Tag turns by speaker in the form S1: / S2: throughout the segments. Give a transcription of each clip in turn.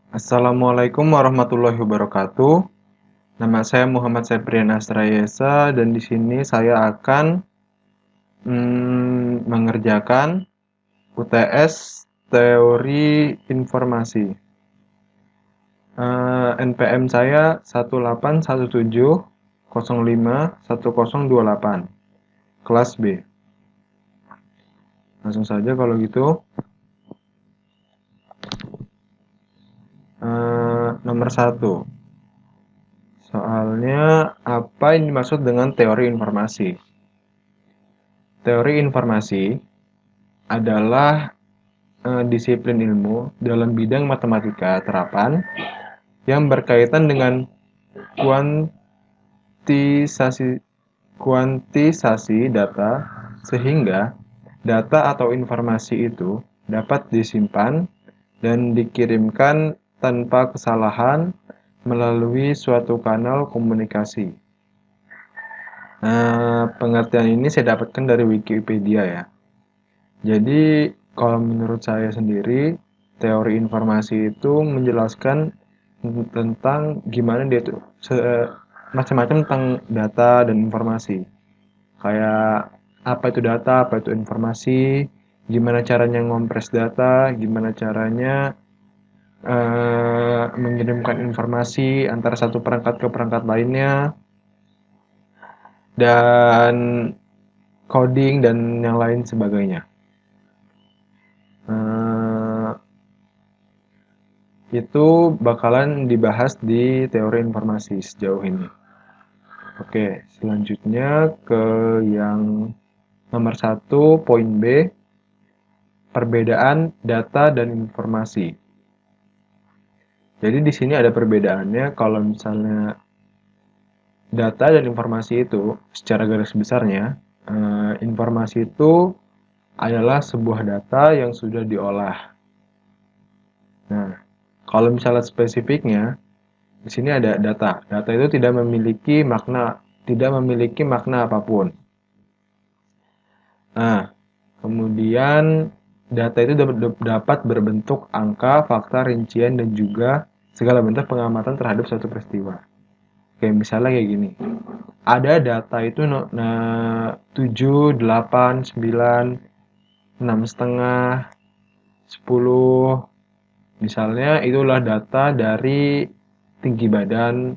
S1: Assalamualaikum warahmatullahi wabarakatuh. Nama saya Muhammad Septrian Asrayesa dan di sini saya akan mengerjakan UTS Teori Informasi. NPM saya 181705108 kelas B. Langsung saja kalau gitu. Nomor 1. Soalnya apa yang dimaksud dengan teori informasi? Teori informasi adalah disiplin ilmu dalam bidang matematika terapan yang berkaitan dengan kuantisasi kuantisasi data sehingga data atau informasi itu dapat disimpan dan dikirimkan tanpa kesalahan melalui suatu kanal komunikasi. Pengertian ini saya dapatkan dari Wikipedia ya. Jadi, kalau menurut saya sendiri, teori informasi itu menjelaskan tentang gimana dia tuh macam-macam tentang data dan informasi. Kayak apa itu data, apa itu informasi, gimana caranya ngompres data, gimana caranya mengirimkan informasi antara satu perangkat ke perangkat lainnya, dan coding dan yang lain sebagainya. Eh, itu bakalan dibahas di teori informasi sejauh ini. Oke, selanjutnya ke yang nomor 1, poin B, perbedaan data dan informasi. Jadi di sini ada perbedaannya kalau misalnya data dan informasi itu secara garis besarnya, informasi itu adalah sebuah data yang sudah diolah. Nah, kalau misalnya spesifiknya, di sini ada data. Data itu tidak memiliki makna apapun. Nah, kemudian data itu dapat berbentuk angka, fakta, rincian, dan juga segala bentuk pengamatan terhadap suatu peristiwa. Kayak misalnya kayak gini. Ada data itu 7, 8, 9, 6 setengah, 10. Misalnya itulah data dari tinggi badan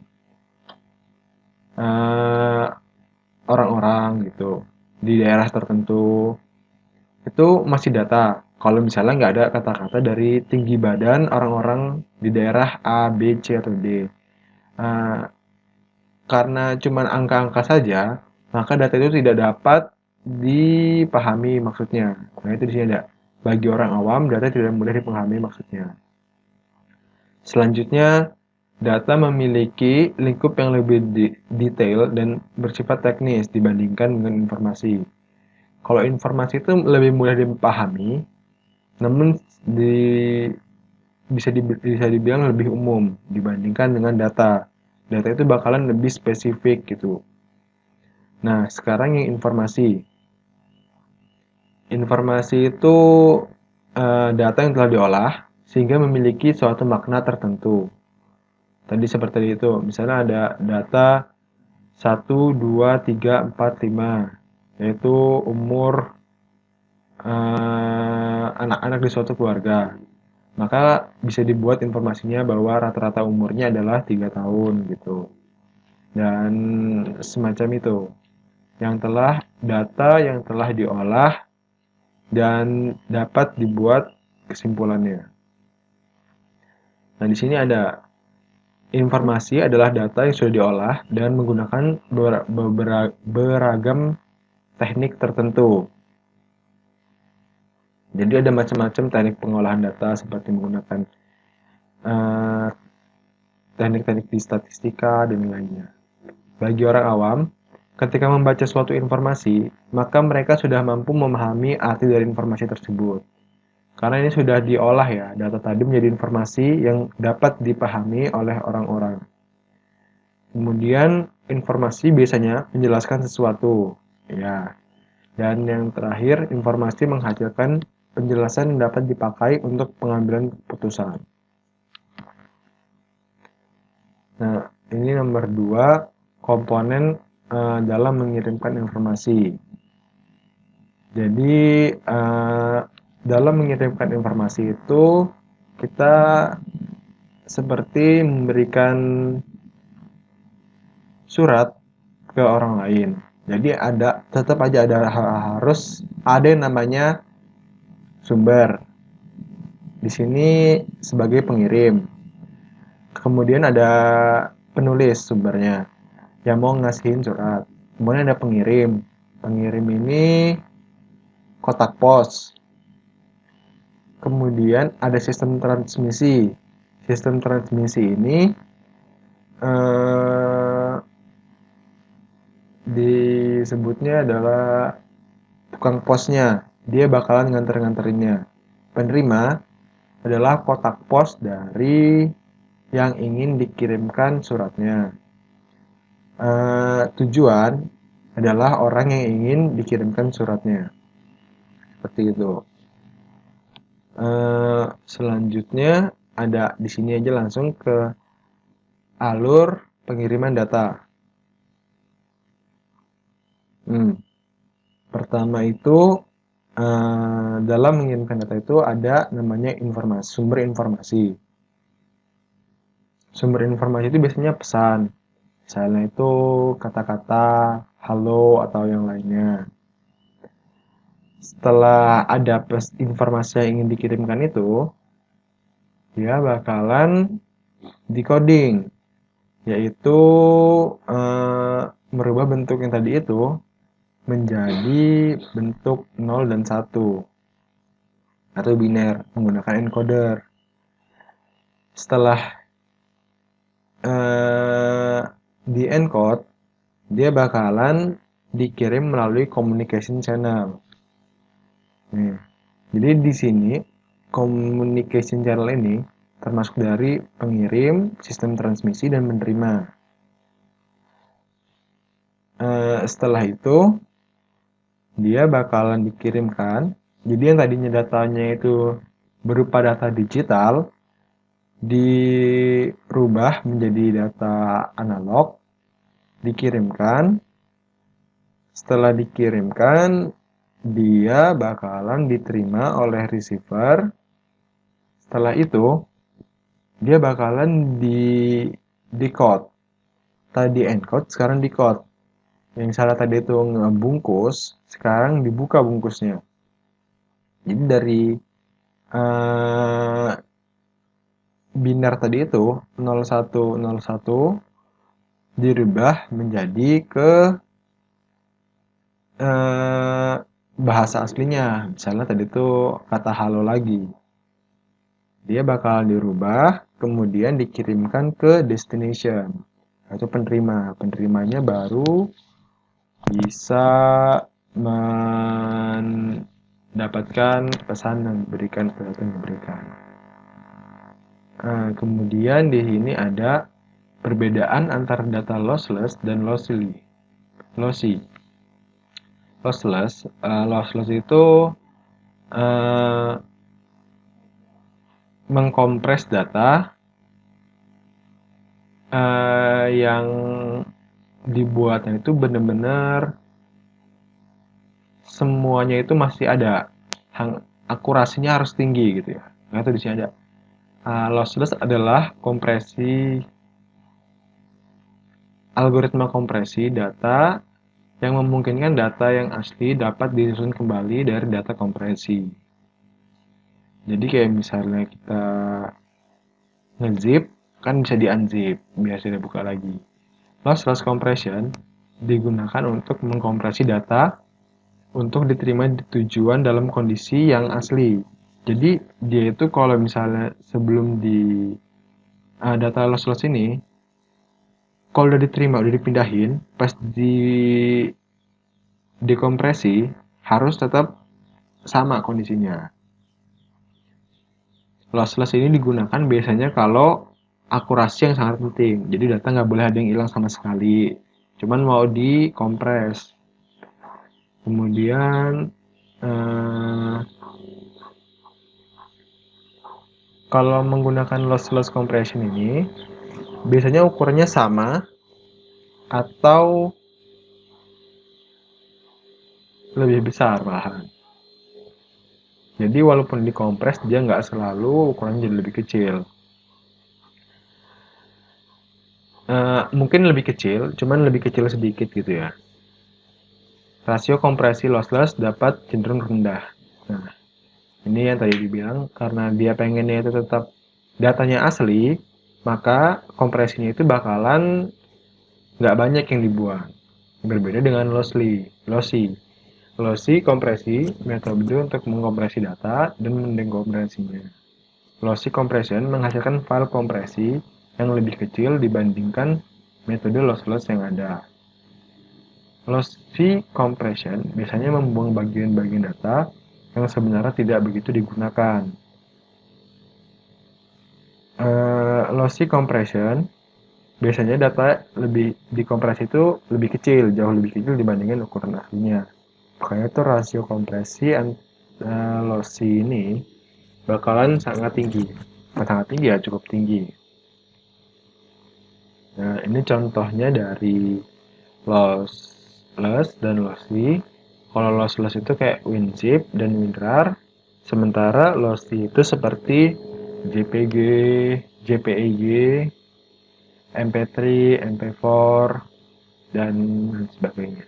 S1: eh, orang-orang gitu di daerah tertentu. Itu masih data. Kalau misalnya nggak ada kata-kata dari tinggi badan orang-orang di daerah A, B, C, atau D. Eh, karena cuma angka-angka saja, maka data itu tidak dapat dipahami maksudnya. Nah, itu di sini ada. Bagi orang awam, data tidak mudah dipahami maksudnya. Selanjutnya, data memiliki lingkup yang lebih detail dan bersifat teknis dibandingkan dengan informasi. Kalau informasi itu lebih mudah dipahami, namun di, bisa dibilang lebih umum dibandingkan dengan data. Data itu bakalan lebih spesifik gitu. Nah, sekarang yang informasi. Informasi itu data yang telah diolah sehingga memiliki suatu makna tertentu. Tadi seperti itu, misalnya ada data 1, 2, 3, 4, 5, yaitu umur anak-anak di suatu keluarga. Maka bisa dibuat informasinya bahwa rata-rata umurnya adalah 3 tahun gitu. Dan semacam itu. Data yang telah diolah dan dapat dibuat kesimpulannya. Nah, di sini ada informasi adalah data yang sudah diolah dan menggunakan beragam teknik tertentu. Jadi ada macam-macam teknik pengolahan data seperti menggunakan eh, teknik-teknik di statistika dan lainnya. Bagi orang awam, ketika membaca suatu informasi, maka mereka sudah mampu memahami arti dari informasi tersebut. Karena ini sudah diolah ya, data tadi menjadi informasi yang dapat dipahami oleh orang-orang. Kemudian informasi biasanya menjelaskan sesuatu, ya. Dan yang terakhir, informasi menghasilkan penjelasan yang dapat dipakai untuk pengambilan keputusan. Nah, ini nomor 2, komponen dalam mengirimkan informasi. Jadi, dalam mengirimkan informasi itu kita seperti memberikan surat ke orang lain. Jadi tetap aja harus ada yang namanya sumber. Di sini sebagai pengirim. Kemudian ada penulis sumbernya yang mau ngasihin surat. Kemudian ada pengirim. Pengirim ini kotak pos. Kemudian ada sistem transmisi. Sistem transmisi ini eh, disebutnya adalah tukang posnya. Dia bakalan nganter-nganterinnya. Penerima adalah kotak pos dari yang ingin dikirimkan suratnya. Tujuan adalah orang yang ingin dikirimkan suratnya. Seperti itu. Selanjutnya ada di sini aja langsung ke alur pengiriman data. Pertama itu dalam mengirimkan data itu ada namanya informasi, sumber informasi. Sumber informasi itu biasanya pesan. Misalnya itu kata-kata halo atau yang lainnya. Setelah ada informasi yang ingin dikirimkan itu, dia bakalan decoding, yaitu merubah bentuk yang tadi itu menjadi bentuk 0 dan 1 atau biner menggunakan encoder. Setelah di encode, dia bakalan dikirim melalui communication channel. Nih, jadi di sini communication channel ini termasuk dari pengirim, sistem transmisi, dan menerima. Setelah itu, dia bakalan dikirimkan. Jadi yang tadinya datanya itu berupa data digital, dirubah menjadi data analog, dikirimkan. Setelah dikirimkan, dia bakalan diterima oleh receiver. Setelah itu, dia bakalan decode. Tadi encode, sekarang decode. Yang salah tadi itu ngebungkus, sekarang dibuka bungkusnya. Jadi dari biner tadi itu 0101 dirubah menjadi ke bahasa aslinya. Misalnya tadi itu kata halo lagi. Dia bakal dirubah, kemudian dikirimkan ke destination atau penerima. Penerimanya baru bisa mendapatkan pesan yang diberikan, sesuatu yang diberikan. Kemudian di sini ada perbedaan antara data lossless dan lossy. Lossless itu mengkompres data yang dibuatnya itu benar-benar semuanya itu masih ada, akurasinya harus tinggi gitu ya. Nah, itu di sini ada. Lossless adalah algoritma kompresi data yang memungkinkan data yang asli dapat disusun kembali dari data kompresi. Jadi kayak misalnya kita nge-zip, kan bisa di-unzip, biar tidak buka lagi. Lossless compression digunakan untuk mengkompresi data untuk diterima di tujuan dalam kondisi yang asli. Jadi dia itu kalau misalnya sebelum di data lossless ini, kalau udah diterima, udah dipindahin, pas di dekompresi harus tetap sama kondisinya. Lossless ini digunakan biasanya kalau akurasi yang sangat penting. Jadi data nggak boleh ada yang hilang sama sekali. Cuman mau dikompres. Kemudian kalau menggunakan lossless compression ini, biasanya ukurannya sama atau lebih besar malahan. Jadi walaupun dikompres dia nggak selalu ukurannya jadi lebih kecil. Mungkin lebih kecil, cuman lebih kecil sedikit gitu ya. Rasio kompresi lossless dapat cenderung rendah. Nah, ini yang tadi dibilang, karena dia pengennya itu tetap datanya asli, maka kompresinya itu bakalan nggak banyak yang dibuang. Berbeda dengan lossy. Lossy kompresi, metode untuk mengkompresi data dan mendekompresinya. Lossy compression menghasilkan file kompresi yang lebih kecil dibandingkan metode lossless yang ada. Lossy compression biasanya membuang bagian-bagian data yang sebenarnya tidak begitu digunakan. Lossy compression biasanya data lebih dikompresi itu lebih kecil, jauh lebih kecil dibandingkan ukuran aslinya. Makanya tuh rasio kompresi lossy ini bakalan sangat tinggi. Bukan sangat tinggi ya, cukup tinggi. Nah, ini contohnya dari lossless dan lossy. Kalau lossless itu kayak WinZip dan WinRAR, sementara lossy itu seperti JPG, JPEG, MP3, MP4, dan sebagainya.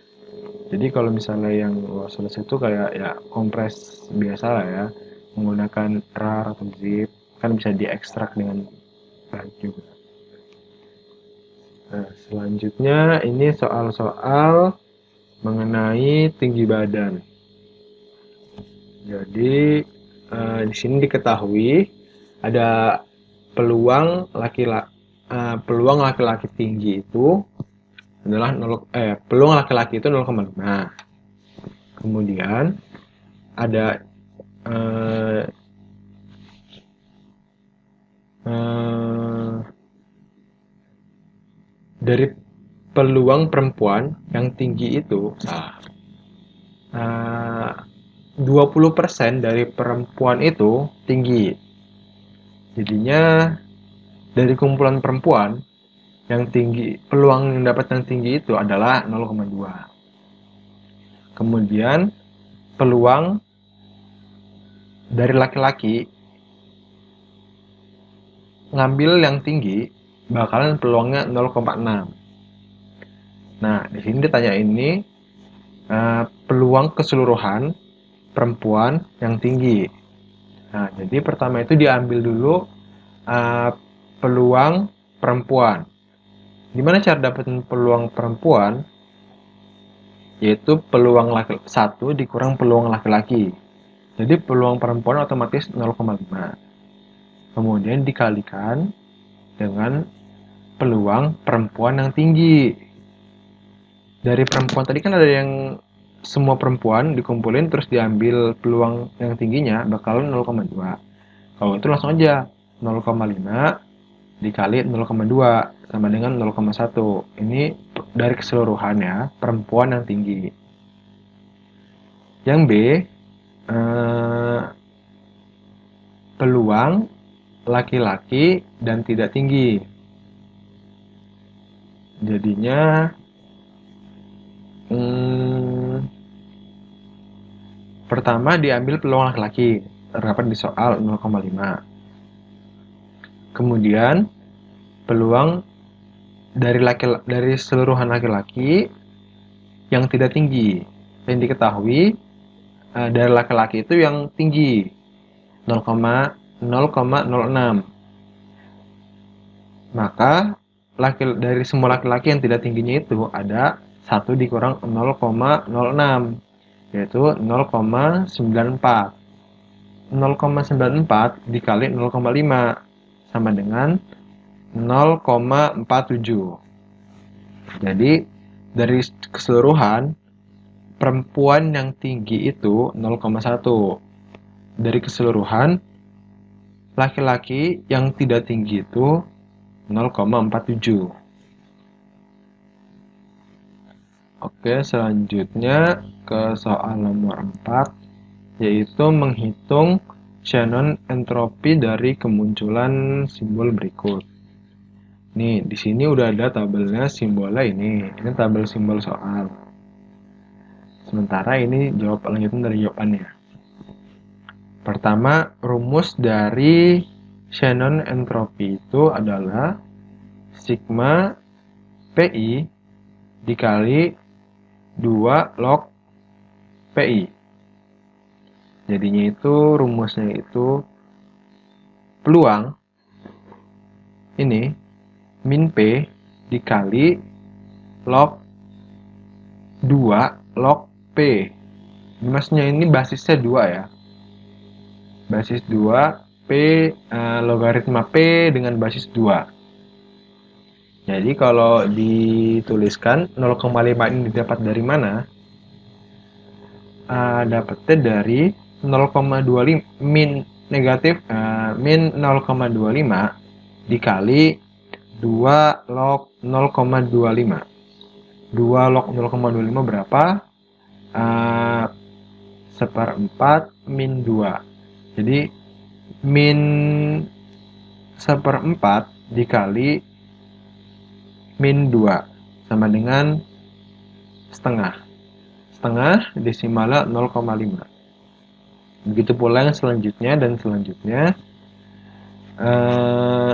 S1: Jadi kalau misalnya yang lossless itu kayak ya kompres biasa lah ya, menggunakan RAR atau zip, kan bisa diekstrak dengan baik juga. Nah, selanjutnya ini soal-soal mengenai tinggi badan. Jadi di sini diketahui ada peluang laki-laki tinggi itu adalah peluang laki-laki itu 0,5. Kemudian ada eh, eh, dari peluang perempuan yang tinggi itu 20% dari perempuan itu tinggi. Jadinya dari kumpulan perempuan yang tinggi, peluang yang dapat yang tinggi itu adalah 0,2. Kemudian peluang dari laki-laki ngambil yang tinggi bakalan peluangnya 0,6. Nah, di sini ditanya ini peluang keseluruhan perempuan yang tinggi. Nah, jadi pertama itu diambil dulu peluang perempuan. Gimana cara dapetin peluang perempuan? Yaitu peluang laki satu dikurang peluang laki-laki. Jadi peluang perempuan otomatis 0,5. Kemudian dikalikan dengan peluang perempuan yang tinggi. Dari perempuan tadi kan ada yang semua perempuan dikumpulin terus diambil peluang yang tingginya bakalan 0,2. Kalau itu langsung aja 0,5 dikali 0,2 sama dengan 0,1. Ini dari keseluruhannya perempuan yang tinggi. Yang B, peluang laki-laki dan tidak tinggi. Jadinya pertama diambil peluang laki-laki, terdapat di soal 0,5. Kemudian peluang dari seluruhan laki-laki yang tidak tinggi. Yang diketahui dari laki-laki itu yang tinggi 0,06. Maka dari semua laki-laki yang tidak tingginya itu ada 1 dikurang 0,06 yaitu 0,94. 0,94 dikali 0,5 sama dengan 0,47. Jadi dari keseluruhan perempuan yang tinggi itu 0,1. Dari keseluruhan laki-laki yang tidak tinggi itu 0,47. Oke, selanjutnya ke soal nomor 4, yaitu menghitung Shannon entropi dari kemunculan simbol berikut. Nih, di sini udah ada tabelnya simbolnya ini. Ini tabel simbol soal. Sementara ini jawab lanjutan dari jawabannya. Pertama, rumus dari Shannon entropy itu adalah sigma PI dikali 2 log PI. Jadinya itu rumusnya itu peluang ini min P dikali log 2 log P. Maksudnya ini basisnya 2 ya. Basis 2 P logaritma P dengan basis 2. Jadi kalau dituliskan 0,5 ini didapat dari mana? Dapatnya dari 0,25 negatif min 0,25 dikali 2 log 0,25. 2 log 0,25 berapa? Seperempat min 2. Jadi min seperempat dikali min 2 sama dengan setengah. Setengah desimalnya 0,5. Begitu pula yang selanjutnya dan selanjutnya.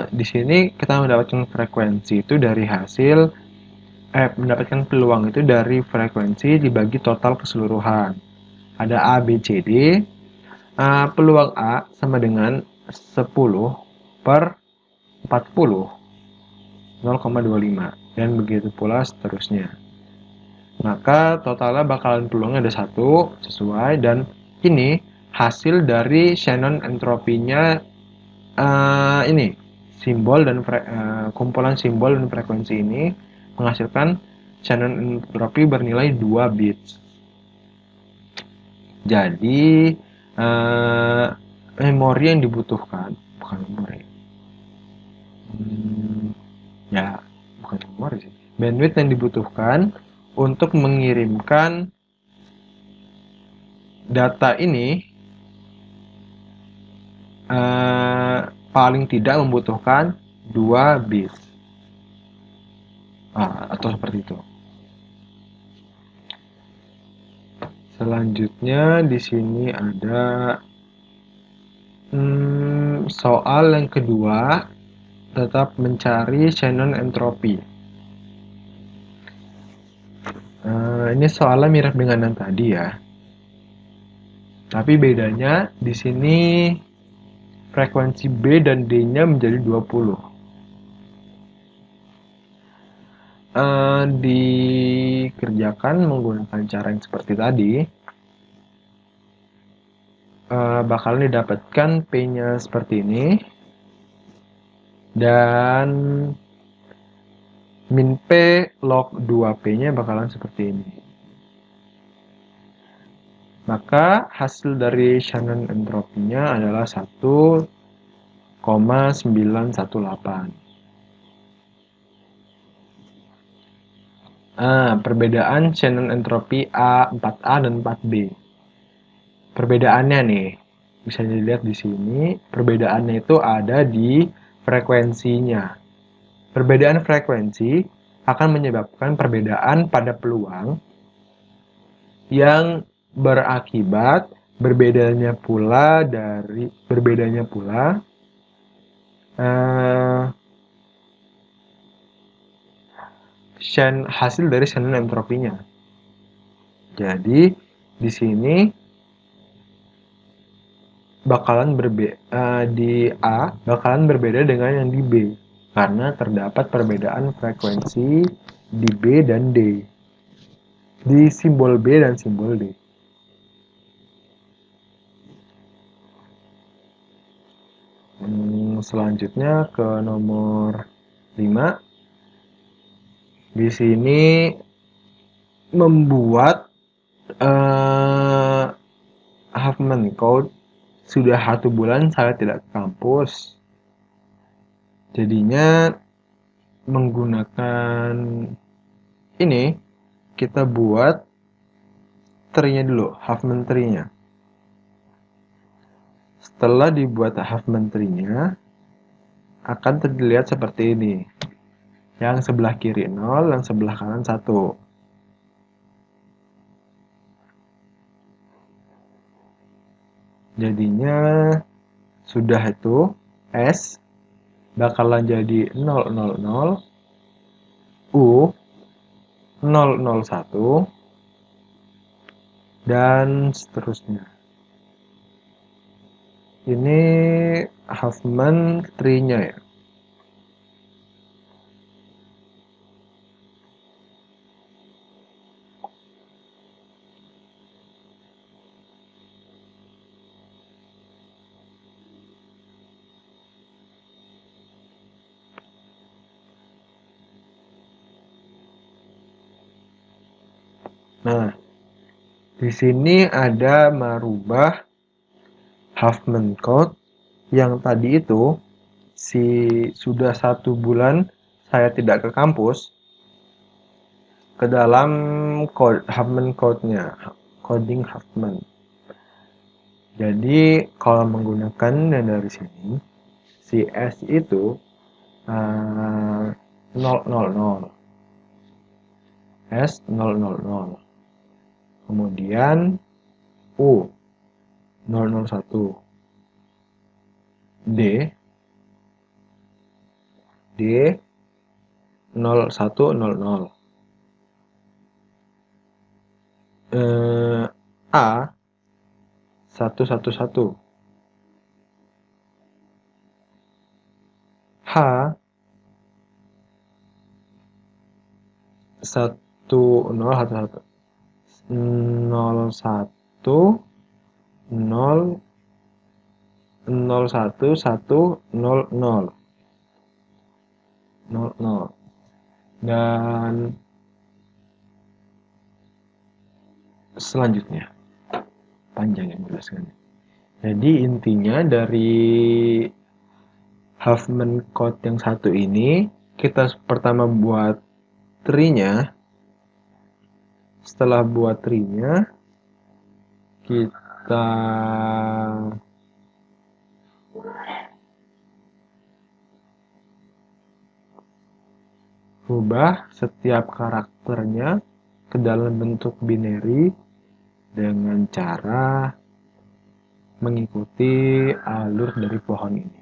S1: Di sini kita mendapatkan frekuensi itu dari hasil mendapatkan peluang itu dari frekuensi dibagi total keseluruhan. Ada A, B, C, D. Peluang A sama dengan 10 per 40, 0,25. Dan begitu pula seterusnya. Maka totalnya bakalan peluangnya ada 1 sesuai, dan ini hasil dari Shannon entropinya ini simbol dan kumpulan simbol dan frekuensi ini menghasilkan Shannon entropy bernilai 2 bits. Jadi memori yang dibutuhkan, bukan memori, ya bukan memori sih, bandwidth yang dibutuhkan untuk mengirimkan data ini paling tidak membutuhkan 2 bits. Atau seperti itu. Selanjutnya di sini ada soal yang kedua, tetap mencari Shannon entropy. Ini soalnya mirip dengan yang tadi ya. Tapi bedanya di sini frekuensi B dan D-nya menjadi 20. Dikerjakan menggunakan cara yang seperti tadi. Bakal didapatkan P-nya seperti ini. Dan min P log 2P-nya bakalan seperti ini. Maka hasil dari Shannon entropinya adalah 1,918. Perbedaan Shannon entropi A4A dan 4B. Perbedaannya nih, bisa dilihat di sini, perbedaannya itu ada di frekuensinya. Perbedaan frekuensi akan menyebabkan perbedaan pada peluang yang berakibat berbedanya pula hasil dari Shannon entropinya. Jadi di sini bakalan di A bakalan berbeda dengan yang di B karena terdapat perbedaan frekuensi di B dan D, di simbol B dan simbol D. Selanjutnya ke nomor 5. Di sini membuat Huffman Code. Sudah 1 bulan saya tidak ke kampus. Jadinya menggunakan ini, kita buat tree-nya dulu, Huffman tree-nya. Setelah dibuat Huffman tree-nya, akan terlihat seperti ini. Yang sebelah kiri 0, yang sebelah kanan 1. Jadinya sudah itu S bakalan jadi 000, U 001, dan seterusnya. Ini Huffman tree-nya ya. Nah, di sini ada merubah Huffman code yang tadi itu sudah 1 bulan saya tidak ke kampus ke dalam Huffman code-nya, coding Huffman. Jadi kalau menggunakan dari sini, si S itu 000, S 000, kemudian U 001, D 0100, A 111, H 1011, 01 0 01100 00, dan selanjutnya panjang yang menjelaskannya. Jadi intinya dari Huffman code yang satu ini, kita pertama buat tree-nya. Setelah buat tree-nya, kita ubah setiap karakternya ke dalam bentuk binary dengan cara mengikuti alur dari pohon ini.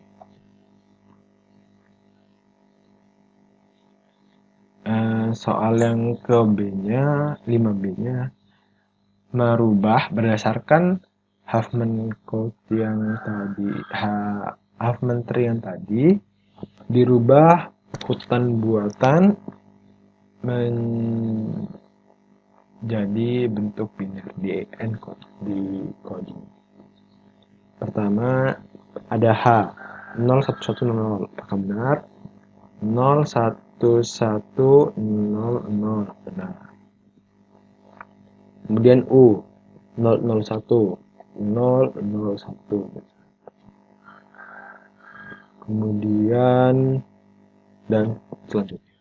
S1: Soal yang ke B-nya, 5B-nya, merubah berdasarkan Huffman code yang tadi, Huffman tree yang tadi, dirubah hutan buatan menjadi bentuk binary di encode di coding. Pertama ada H 01100, apakah benar? 01100 benar. Kemudian U 001 001. Kemudian dan selanjutnya.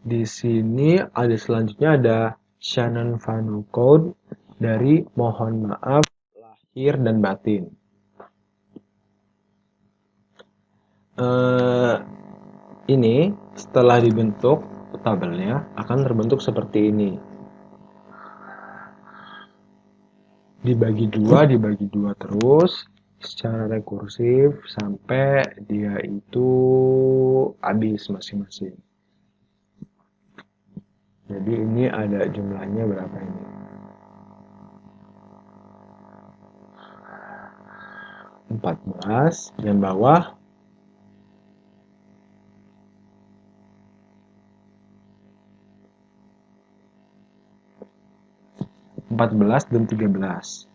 S1: Di sini ada selanjutnya ada Shannon Fano code dari mohon maaf lahir dan batin. Ini setelah dibentuk tabelnya akan terbentuk seperti ini. Dibagi dua terus secara rekursif sampai dia itu habis masing-masing. Jadi ini ada jumlahnya berapa ini? 14, yang bawah 14 dan 13.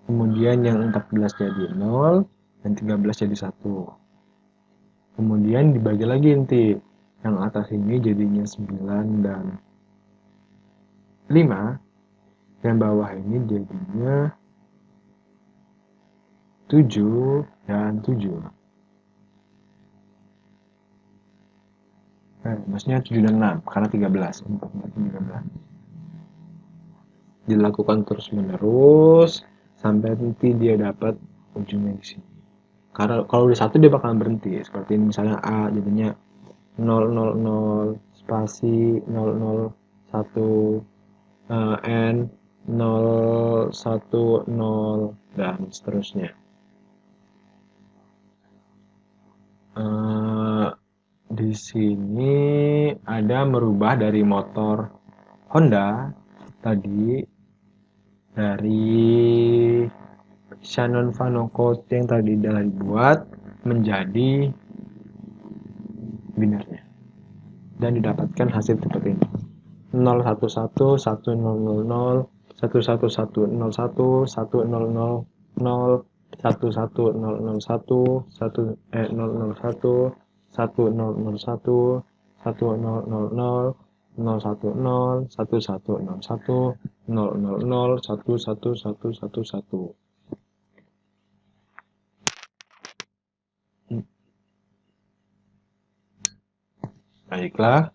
S1: Kemudian yang 14 jadi 0 dan 13 jadi 1. Kemudian dibagi lagi nanti. Yang atas ini jadinya 9 dan 5. Yang bawah ini jadinya 7 dan 7. Maksudnya 7 dan 6 karena 13. 4, 4, 13. Dilakukan terus menerus sampai nanti dia dapat ujungnya di sini. Karena kalau udah 1 dia bakalan berhenti. Seperti ini misalnya A jadinya 000 spasi 001 N 010 dan seterusnya. Eh, di sini ada merubah dari motor Honda tadi, dari Shannon Vanocode yang tadi telah dibuat menjadi binernya dan didapatkan hasil seperti ini: 011 1000 11101 1000 11001 101 1001 1000 010 1101 000 11111. Baiklah,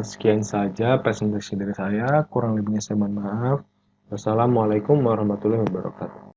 S1: sekian saja presentasi dari saya. Kurang lebihnya saya mohon maaf. Wassalamualaikum warahmatullahi wabarakatuh.